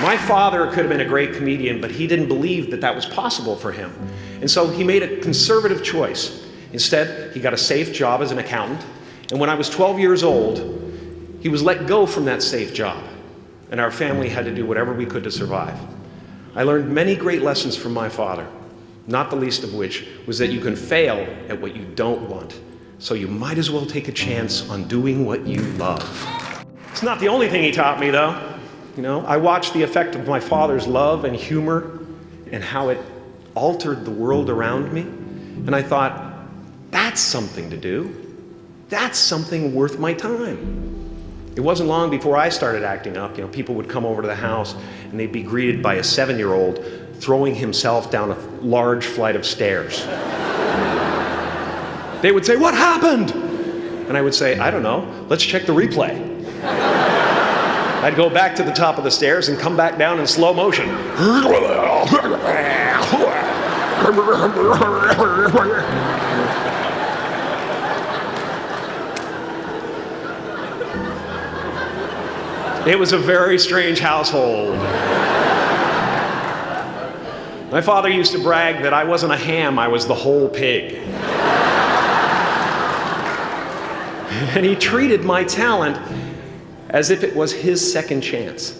My father could have been a great comedian, but he didn't believe that that was possible for him. And so he made a conservative choice. Instead, he got a safe job as an accountant. And when I was 12 years old, he was let go from that safe job. And our family had to do whatever we could to survive. I learned many great lessons from my father, not the least of which was that you can fail at what you don't want. So you might as well take a chance on doing what you love. It's not the only thing he taught me, though. You know, I watched the effect of my father's love and humor and how it altered the world around me. And I thought, that's something to do. That's something worth my time. It wasn't long before I started acting up. You know, people would come over to the house and they'd be greeted by a 7-year-old throwing himself down a large flight of stairs. They would say, "What happened?" And I would say, "I don't know. Let's check the replay." I'd go back to the top of the stairs and come back down in slow motion. It was a very strange household. My father used to brag that I wasn't a ham, I was the whole pig. And he treated my talent as if it was his second chance.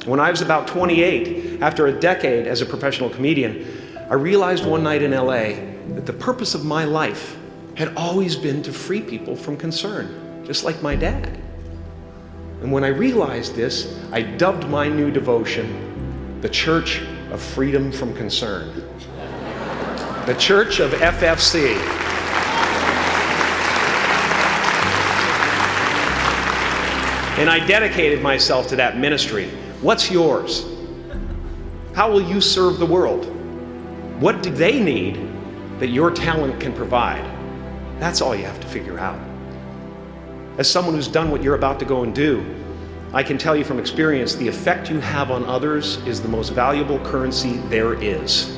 When I was about 28, after a decade as a professional comedian, I realized one night in LA that the purpose of my life had always been to free people from concern, just like my dad. And when I realized this, I dubbed my new devotion the Church of Freedom from Concern. The Church of FFC. And I dedicated myself to that ministry. What's yours? How will you serve the world? What do they need that your talent can provide? That's all you have to figure out. As someone who's done what you're about to go and do, I can tell you from experience, the effect you have on others is the most valuable currency there is.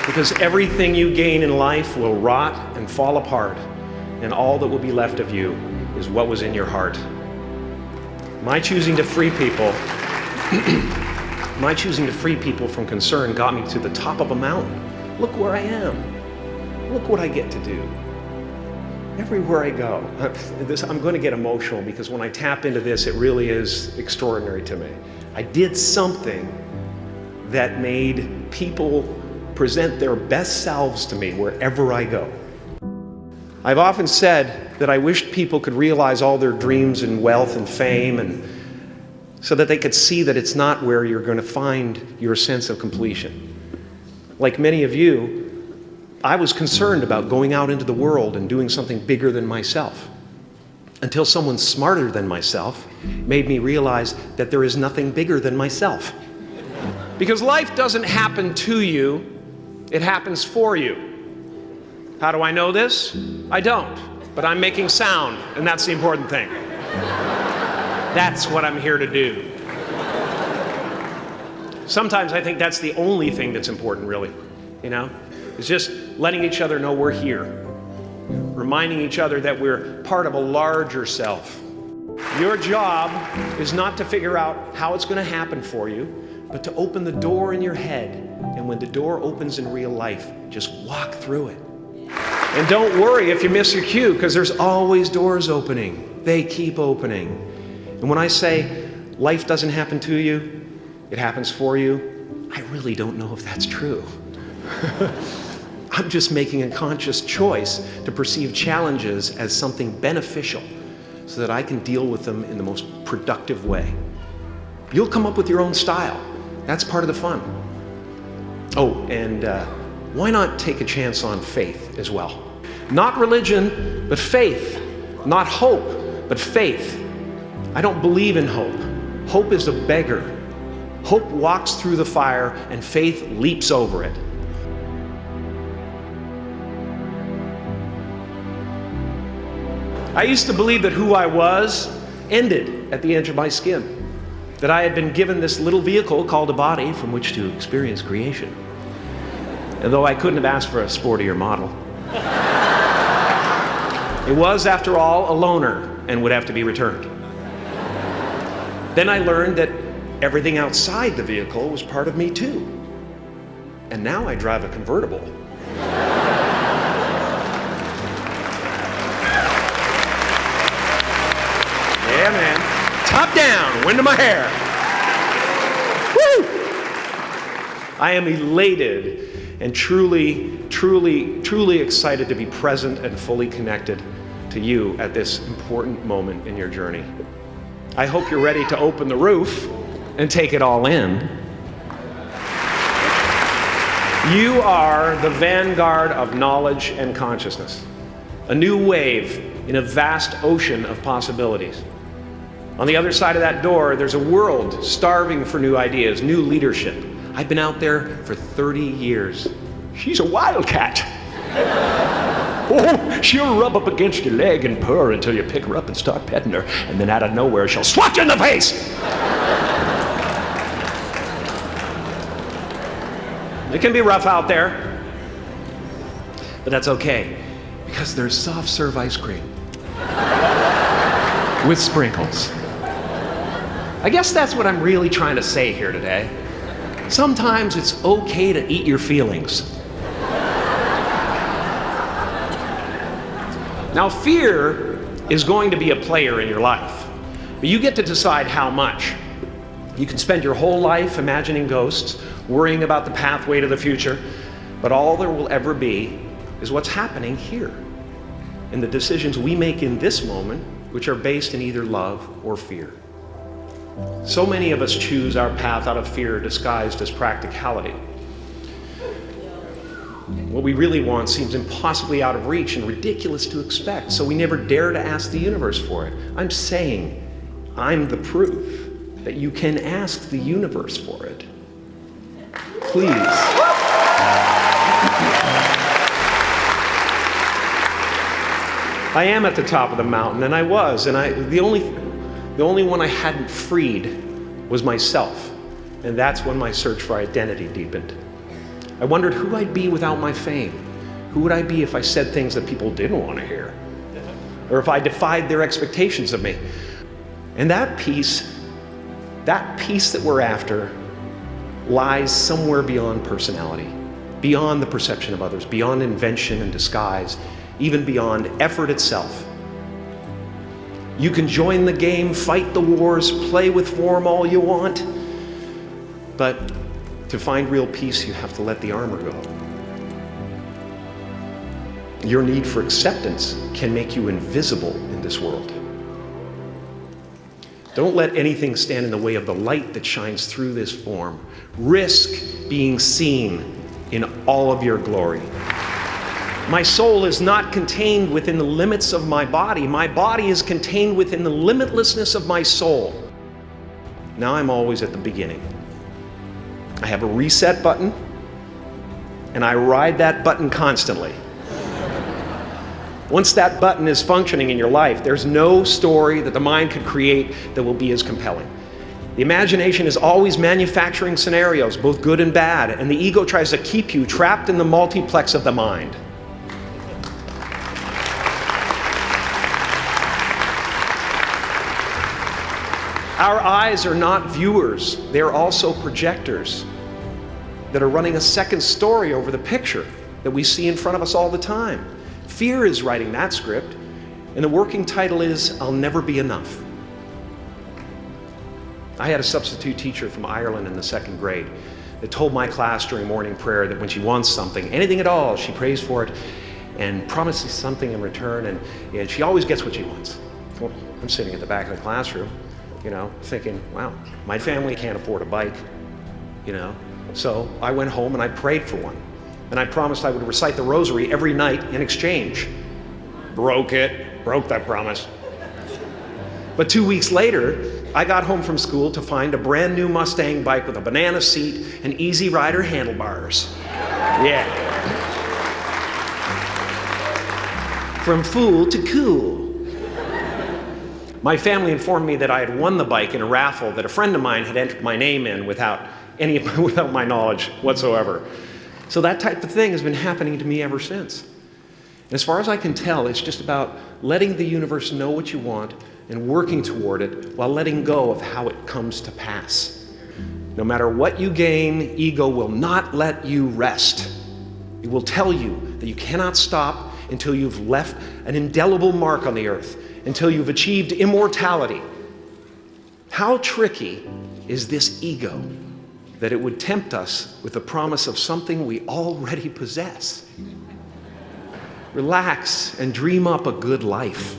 Because everything you gain in life will rot and fall apart, and all that will be left of you is what was in your heart. My choosing to free people from concern got me to the top of a mountain. Look where I am. Look what I get to do. Everywhere I go. I'm going to get emotional because when I tap into this, it really is extraordinary to me. I did something that made people present their best selves to me wherever I go. I've often said that I wished people could realize all their dreams and wealth and fame, and so that they could see that it's not where you're going to find your sense of completion. Like many of you, I was concerned about going out into the world and doing something bigger than myself, until someone smarter than myself made me realize that there is nothing bigger than myself. Because life doesn't happen to you, it happens for you. How do I know this? I don't, but I'm making sound, and that's the important thing. That's what I'm here to do. Sometimes I think that's the only thing that's important, really, you know? It's just letting each other know we're here, reminding each other that we're part of a larger self. Your job is not to figure out how it's going to happen for you, but to open the door in your head, and when the door opens in real life, just walk through it. And don't worry if you miss your cue, because there's always doors opening. They keep opening. And when I say life doesn't happen to you, it happens for you, I really don't know if that's true. I'm just making a conscious choice to perceive challenges as something beneficial so that I can deal with them in the most productive way. You'll come up with your own style. That's part of the fun. Oh, and why not take a chance on faith as well? Not religion, but faith. Not hope, but faith. I don't believe in hope. Hope is a beggar. Hope walks through the fire and faith leaps over it. I used to believe that who I was ended at the edge of my skin. That I had been given this little vehicle called a body from which to experience creation. And though I couldn't have asked for a sportier model, it was, after all, a loaner and would have to be returned. Then I learned that everything outside the vehicle was part of me too. And now I drive a convertible. Yeah, man. Top down, wind in my hair. Woo! I am elated and truly excited to be present and fully connected to you at this important moment in your journey. I hope you're ready to open the roof and take it all in. You are the vanguard of knowledge and consciousness, a new wave in a vast ocean of possibilities. On the other side of that door, there's a world starving for new ideas, new leadership. I've been out there for 30 years. She's a wildcat. Oh, she'll rub up against your leg and purr until you pick her up and start petting her, and then out of nowhere, she'll swat you in the face. It can be rough out there, but that's okay, because there's soft serve ice cream with sprinkles. I guess that's what I'm really trying to say here today. Sometimes it's okay to eat your feelings. Now, fear is going to be a player in your life, but you get to decide how much. You can spend your whole life imagining ghosts, worrying about the pathway to the future, but all there will ever be is what's happening here, and the decisions we make in this moment, which are based in either love or fear. So many of us choose our path out of fear disguised as practicality. What we really want seems impossibly out of reach and ridiculous to expect, so we never dare to ask the universe for it. I'm saying I'm the proof that you can ask the universe for it. Please. I am at the top of the mountain, and I was, and the only one I hadn't freed was myself, and that's when my search for identity deepened. I wondered who I'd be without my fame. Who would I be if I said things that people didn't want to hear? Or if I defied their expectations of me? And that peace that we're after lies somewhere beyond personality, beyond the perception of others, beyond invention and disguise, even beyond effort itself. You can join the game, fight the wars, play with form all you want, but to find real peace, you have to let the armor go. Your need for acceptance can make you invisible in this world. Don't let anything stand in the way of the light that shines through this form. Risk being seen in all of your glory. My soul is not contained within the limits of my body. My body is contained within the limitlessness of my soul. Now I'm always at the beginning. I have a reset button, and I ride that button constantly. Once that button is functioning in your life, there's no story that the mind could create that will be as compelling. The imagination is always manufacturing scenarios, both good and bad, and the ego tries to keep you trapped in the multiplex of the mind. Our eyes are not viewers, they're also projectors that are running a second story over the picture that we see in front of us all the time. Fear is writing that script, and the working title is, I'll Never Be Enough. I had a substitute teacher from Ireland in the 2nd grade that told my class during morning prayer that when she wants something, anything at all, she prays for it and promises something in return, and she always gets what she wants. Well, I'm sitting at the back of the classroom, thinking, wow, my family can't afford a bike, So I went home and I prayed for one. And I promised I would recite the rosary every night in exchange. Broke that promise. But 2 weeks later, I got home from school to find a brand new Mustang bike with a banana seat and Easy Rider handlebars. Yeah. From fool to cool. My family informed me that I had won the bike in a raffle that a friend of mine had entered my name in without my knowledge whatsoever. So that type of thing has been happening to me ever since. And as far as I can tell, it's just about letting the universe know what you want, and working toward it while letting go of how it comes to pass. No matter what you gain, ego will not let you rest. It will tell you that you cannot stop until you've left an indelible mark on the earth, until you've achieved immortality. How tricky is this ego that it would tempt us with the promise of something we already possess? Relax and dream up a good life.